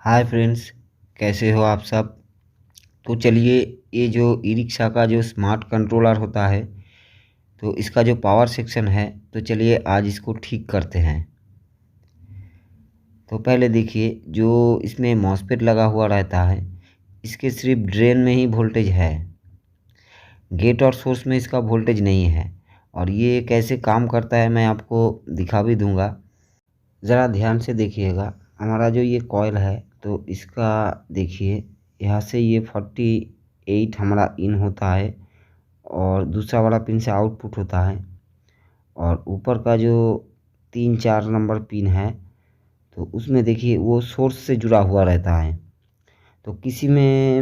Hi friends, कैसे हो आप सब। तो चलिए, ये जो ई रिक्शा का जो स्मार्ट कंट्रोलर होता है, तो इसका जो पावर सेक्शन है, तो चलिए आज इसको ठीक करते हैं। तो पहले देखिए, जो इसमें मॉसफेट लगा हुआ रहता है, इसके सिर्फ ड्रेन में ही वोल्टेज है, गेट और सोर्स में इसका वोल्टेज नहीं है। और ये कैसे काम करता है मैं आपको दिखा भी दूंगा। ज़रा ध्यान से देखिएगा। हमारा जो ये कॉइल है, तो इसका देखिए, यहाँ से ये 48 हमारा इन होता है और दूसरा वाला पिन से आउटपुट होता है। और ऊपर का जो 3 4 नंबर पिन है, तो उसमें देखिए वो सोर्स से जुड़ा हुआ रहता है। तो किसी में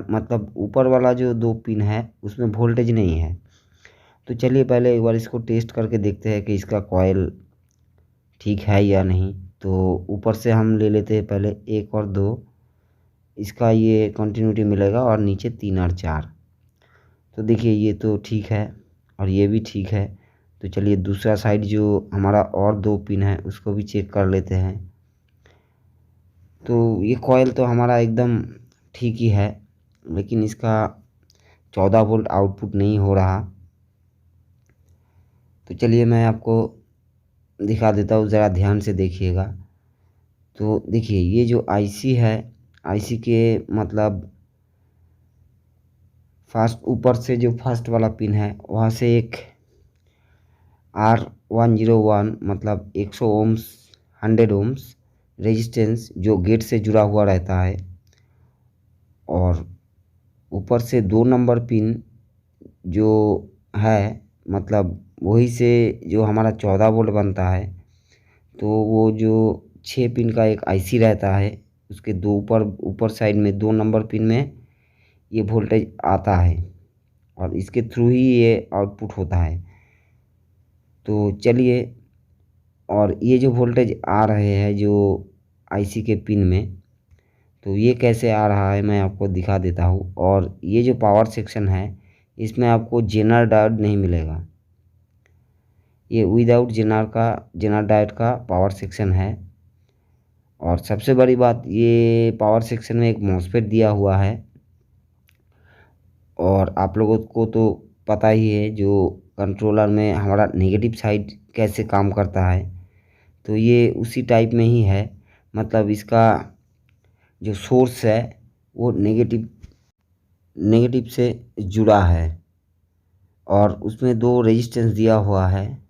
मतलब ऊपर वाला जो 2 पिन है उसमें वोल्टेज नहीं है। तो चलिए पहले एक बार इसको टेस्ट करके देखते हैं कि इसका कॉइल ठीक है या नहीं। तो ऊपर से हम ले लेते हैं पहले 1 और 2, इसका ये कंटिन्यूटी मिलेगा, और नीचे 3 और 4। तो देखिए ये तो ठीक है और ये भी ठीक है। तो चलिए दूसरा साइड जो हमारा और 2 पिन है उसको भी चेक कर लेते हैं। तो ये कॉइल तो हमारा एकदम ठीक ही है, लेकिन इसका 14 वोल्ट आउटपुट नहीं हो रहा। तो चलिए मैं आपको दिखा देता हूँ, ज़रा ध्यान से देखिएगा। तो देखिए ये जो आईसी है, आईसी के मतलब फर्स्ट ऊपर से जो फर्स्ट वाला पिन है वहाँ से एक R101 मतलब 100 ओम्स 100 ओम्स रेजिस्टेंस जो गेट से जुड़ा हुआ रहता है। और ऊपर से 2 नंबर पिन जो है, मतलब वही से जो हमारा 14 वोल्ट बनता है। तो वो जो 6 पिन का एक आईसी रहता है, उसके दो ऊपर ऊपर साइड में 2 नंबर पिन में ये वोल्टेज आता है और इसके थ्रू ही ये आउटपुट होता है। तो चलिए, और ये जो वोल्टेज आ रहे हैं जो आईसी के पिन में, तो ये कैसे आ रहा है मैं आपको दिखा देता हूँ। और ये जो पावर सेक्शन है, इसमें आपको जेनर डायोड नहीं मिलेगा। ये विदाउट जेनर डायोड का पावर सेक्शन है। और सबसे बड़ी बात, ये पावर सेक्शन में एक मॉसफेट दिया हुआ है। और आप लोगों को तो पता ही है जो कंट्रोलर में हमारा नेगेटिव साइड कैसे काम करता है, तो ये उसी टाइप में ही है। मतलब इसका जो सोर्स है वो नेगेटिव नेगेटिव से जुड़ा है और उसमें 2 रेजिस्टेंस दिया हुआ है।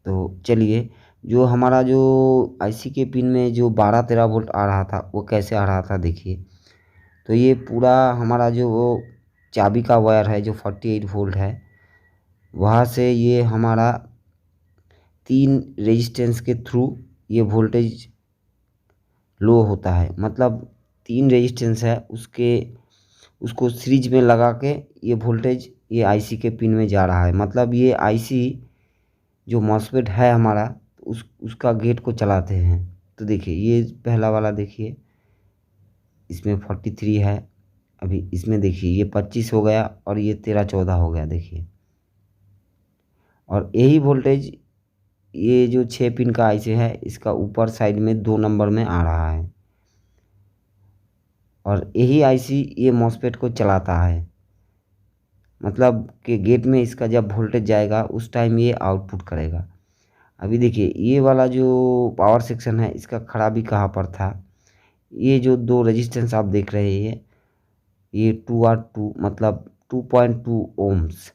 तो चलिए, जो हमारा जो आईसी के पिन में जो 12 13 वोल्ट आ रहा था वो कैसे आ रहा था देखिए। तो ये पूरा हमारा जो वो चाबी का वायर है जो 48 वोल्ट है, वहाँ से ये हमारा 3 रेजिस्टेंस के थ्रू ये वोल्टेज लो होता है। मतलब 3 रेजिस्टेंस है, उसको सीरीज में लगा के ये वोल्टेज ये आईसी के पिन में जा रहा है। मतलब ये आईसी जो मॉसफेट है हमारा, उसका गेट को चलाते हैं। तो देखिए ये पहला वाला देखिए, इसमें 43 है। अभी इसमें देखिए ये 25 हो गया और ये 13 14 हो गया देखिए। और यही वोल्टेज ये जो 6 पिन का आईसी है इसका ऊपर साइड में 2 नंबर में आ रहा है। और यही आईसी ये मॉसफेट को चलाता है। मतलब कि गेट में इसका जब वोल्टेज जाएगा उस टाइम ये आउटपुट करेगा। अभी देखिए ये वाला जो पावर सेक्शन है इसका खराबी कहाँ पर था। ये जो 2 रेजिस्टेंस आप देख रहे हैं, ये 2R2 मतलब 2.2 ओम्स,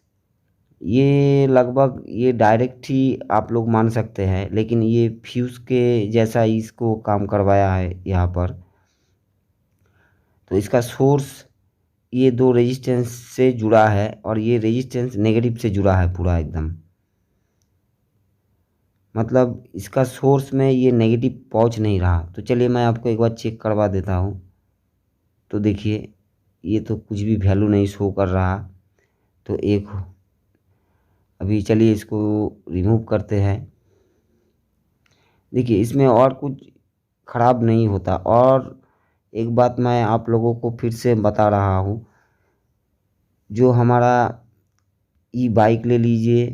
ये लगभग ये डायरेक्ट ही आप लोग मान सकते हैं, लेकिन ये फ्यूज़ के जैसा इसको काम करवाया है यहाँ पर। तो इसका सोर्स ये 2 रेजिस्टेंस से जुड़ा है और ये रेजिस्टेंस नेगेटिव से जुड़ा है पूरा एकदम। मतलब इसका सोर्स में ये नेगेटिव पहुंच नहीं रहा। तो चलिए मैं आपको एक बार चेक करवा देता हूँ। तो देखिए ये तो कुछ भी वैल्यू नहीं शो कर रहा। तो एक अभी चलिए इसको रिमूव करते हैं। देखिए इसमें और कुछ ख़राब नहीं होता। और एक बात मैं आप लोगों को फिर से बता रहा हूँ, जो हमारा ई बाइक ले लीजिए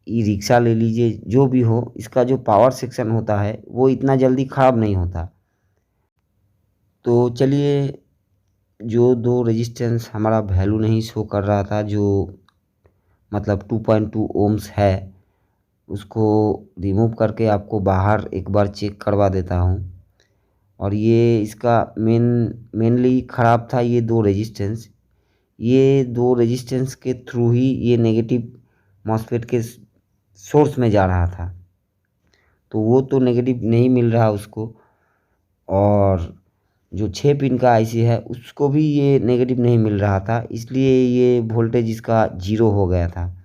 ई रिक्शा ले लीजिए, जो भी हो, इसका जो पावर सेक्शन होता है वो इतना जल्दी ख़राब नहीं होता। तो चलिए, जो दो रेजिस्टेंस हमारा वैल्यू नहीं शो कर रहा था, जो मतलब 2.2 ओम्स है, उसको रिमूव करके आपको बाहर एक बार चेक करवा देता हूँ। और ये इसका मेनली ख़राब था ये दो रेजिस्टेंस। ये दो रेजिस्टेंस के थ्रू ही ये नेगेटिव मॉस्फेट के सोर्स में जा रहा था, तो वो तो नेगेटिव नहीं मिल रहा उसको। और जो 6 पिन का आईसी है उसको भी ये नेगेटिव नहीं मिल रहा था, इसलिए ये वोल्टेज इसका ज़ीरो हो गया था।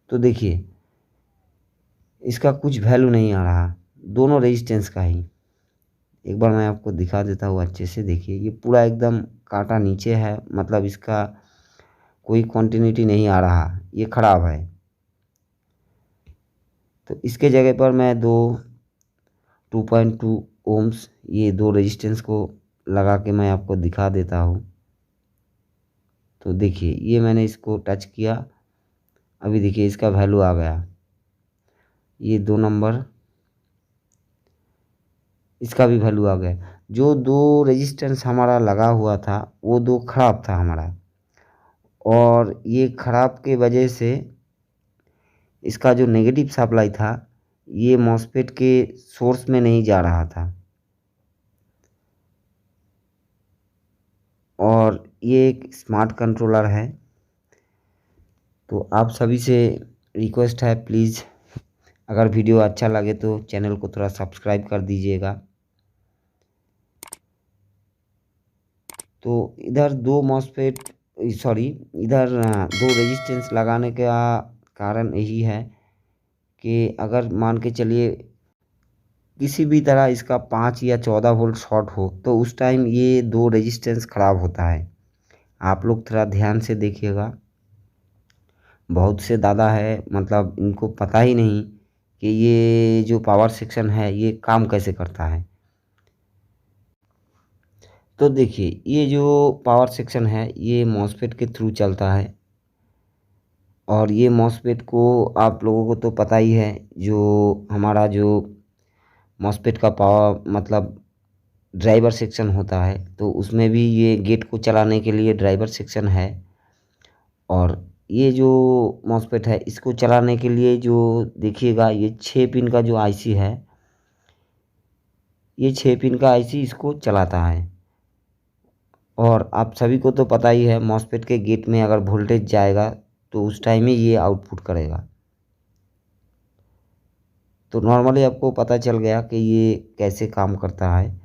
तो देखिए, इसका कुछ वैल्यू नहीं आ रहा, दोनों रेजिस्टेंस का ही। एक बार मैं आपको दिखा देता हूँ अच्छे से। देखिए, ये पूरा एकदम कांटा नीचे है, मतलब इसका कोई कंटिन्यूटी नहीं आ रहा, ये ख़राब है। तो इसके जगह पर मैं 2.2 ओम्स ये दो रेजिस्टेंस को लगा के मैं आपको दिखा देता हूँ। तो देखिए, ये मैंने इसको टच किया, अभी देखिए इसका वैल्यू आ गया, ये 2 नंबर, इसका भी वैल्यू आ गया। जो दो रेजिस्टेंस हमारा लगा हुआ था वो दो खराब था हमारा, और ये खराब के वजह से इसका जो नेगेटिव सप्लाई था ये मॉस्फेट के सोर्स में नहीं जा रहा था। और ये एक स्मार्ट कंट्रोलर है, तो आप सभी से रिक्वेस्ट है, प्लीज़ अगर वीडियो अच्छा लगे तो चैनल को थोड़ा सब्सक्राइब कर दीजिएगा। तो इधर दो मॉस्फेट सॉरी इधर दो रेजिस्टेंस लगाने का कारण यही है कि अगर मान के चलिए किसी भी तरह इसका 5 या 14 वोल्ट शॉर्ट हो तो उस टाइम ये दो रेजिस्टेंस ख़राब होता है। आप लोग थोड़ा ध्यान से देखिएगा। बहुत से दादा है, मतलब इनको पता ही नहीं कि ये जो पावर सेक्शन है ये काम कैसे करता है। तो देखिए, ये जो पावर सेक्शन है ये मॉस्फेट के थ्रू चलता है, और ये मॉस्फेट को आप लोगों को तो पता ही है, जो हमारा जो मॉस्फेट का पावर मतलब ड्राइवर सेक्शन होता है, तो उसमें भी ये गेट को चलाने के लिए ड्राइवर सेक्शन है। और ये जो मॉस्फेट है इसको चलाने के लिए जो देखिएगा, ये 6 पिन का जो आईसी है, ये 6 पिन का आईसी इसको चलाता है। और आप सभी को तो पता ही है, मॉस्फेट के गेट में अगर वोल्टेज जाएगा तो उस टाइम में ये आउटपुट करेगा। तो नॉर्मली आपको पता चल गया कि ये कैसे काम करता है।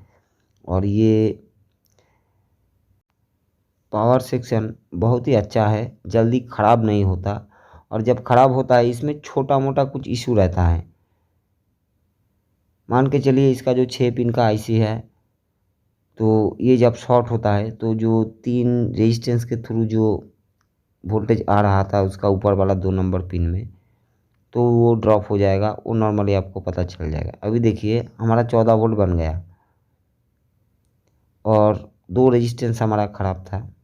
और ये पावर सेक्शन बहुत ही अच्छा है, जल्दी ख़राब नहीं होता। और जब ख़राब होता है इसमें छोटा मोटा कुछ इशू रहता है। मान के चलिए इसका जो 6 पिन का आईसी है, तो ये जब शॉर्ट होता है तो जो 3 रेजिस्टेंस के थ्रू जो वोल्टेज आ रहा था उसका ऊपर वाला 2 नंबर पिन में, तो वो ड्रॉप हो जाएगा, वो नॉर्मली आपको पता चल जाएगा। अभी देखिए हमारा 14 वोल्ट बन गया, और दो रेजिस्टेंस हमारा ख़राब था।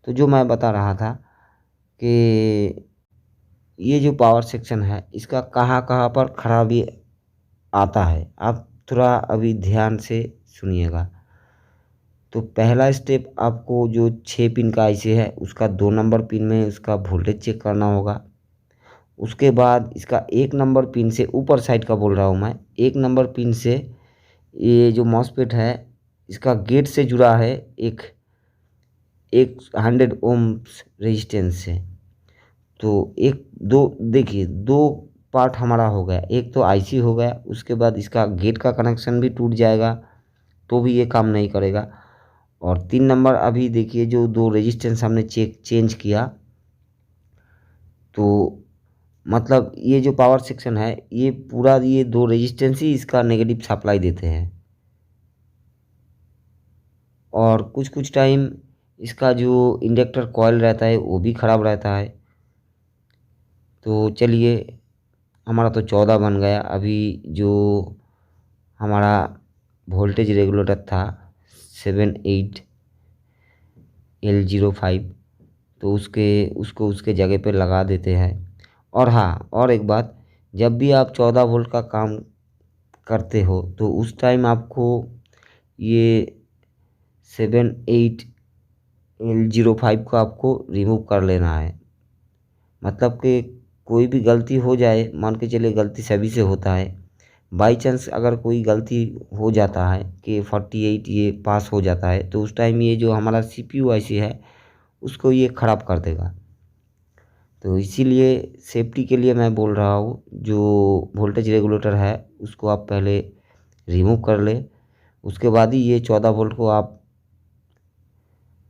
तो जो मैं बता रहा था कि ये जो पावर सेक्शन है इसका कहाँ कहाँ पर खराबी आता है, आप थोड़ा अभी ध्यान से सुनिएगा। तो पहला स्टेप, आपको जो 6 पिन का आईसी है उसका 2 नंबर पिन में उसका वोल्टेज चेक करना होगा। उसके बाद इसका 1 नंबर पिन से, ऊपर साइड का बोल रहा हूँ मैं, 1 नंबर पिन से ये जो मॉस्फेट है इसका गेट से जुड़ा है एक 100 ओम्स रेजिस्टेंस से। तो एक दो देखिए, दो पार्ट हमारा हो गया, एक तो आईसी हो गया, उसके बाद इसका गेट का कनेक्शन भी टूट जाएगा तो भी ये काम नहीं करेगा। और 3 नंबर, अभी देखिए जो दो रेजिस्टेंस हमने चेंज किया, तो मतलब ये जो पावर सेक्शन है ये पूरा, ये दो रेजिस्टेंस ही इसका नेगेटिव सप्लाई देते हैं। और कुछ कुछ टाइम इसका जो इंडक्टर कॉइल रहता है वो भी ख़राब रहता है। तो चलिए, हमारा तो 14 बन गया। अभी जो हमारा वोल्टेज रेगुलेटर था 78L05, तो उसको उसके जगह पे लगा देते हैं। और हाँ, और एक बात, जब भी आप 14 वोल्ट का काम करते हो तो उस टाइम आपको ये 78L05 को आपको रिमूव कर लेना है। मतलब कि कोई भी गलती हो जाए, मान के चलिए गलती सभी से होता है, बाई चांस अगर कोई गलती हो जाता है कि 48 ये पास हो जाता है तो उस टाइम ये जो हमारा CPU IC है उसको ये ख़राब कर देगा। तो इसीलिए सेफ्टी के लिए मैं बोल रहा हूँ, जो वोल्टेज रेगुलेटर है उसको आप पहले रिमूव कर ले, उसके बाद ही ये 14 वोल्ट को आप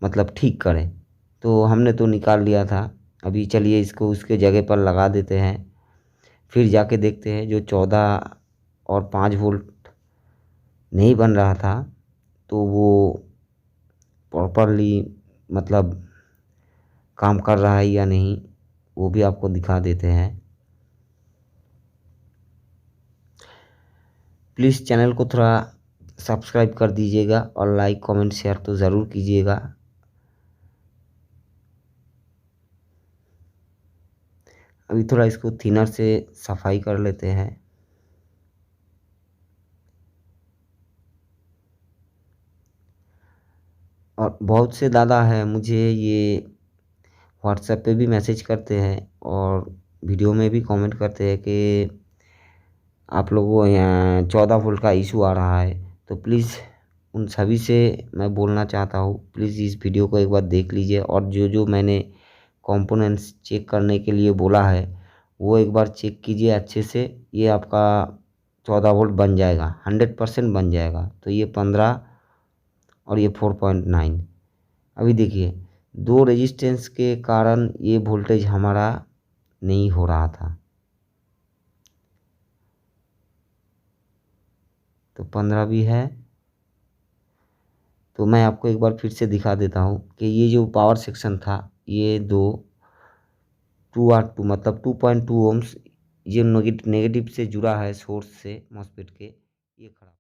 मतलब ठीक करें। तो हमने तो निकाल लिया था, अभी चलिए इसको उसके जगह पर लगा देते हैं, फिर जाके देखते हैं जो 14 और 5 वोल्ट नहीं बन रहा था तो वो प्रॉपरली मतलब काम कर रहा है या नहीं, वो भी आपको दिखा देते हैं। प्लीज़ चैनल को थोड़ा सब्सक्राइब कर दीजिएगा और लाइक कमेंट शेयर तो ज़रूर कीजिएगा। अभी थोड़ा इसको थिनर से सफाई कर लेते हैं। और बहुत से दादा हैं मुझे ये व्हाट्सएप पे भी मैसेज करते हैं और वीडियो में भी कमेंट करते हैं कि आप लोगों को यहाँ 14 वोल्ट का इशू आ रहा है। तो प्लीज़ उन सभी से मैं बोलना चाहता हूँ, प्लीज़ इस वीडियो को एक बार देख लीजिए और जो जो मैंने कंपोनेंट्स चेक करने के लिए बोला है वो एक बार चेक कीजिए अच्छे से। ये आपका 14 वोल्ट बन जाएगा, 100% बन जाएगा। तो ये 15 और ये 4.9। अभी देखिए, दो रेजिस्टेंस के कारण ये वोल्टेज हमारा नहीं हो रहा था। तो 15 भी है। तो मैं आपको एक बार फिर से दिखा देता हूँ कि ये जो पावर सेक्शन था ये 2R2 मतलब 2.2 ओम्स ये नेगेटिव से जुड़ा है सोर्स से मॉस्फेट के, ये खराब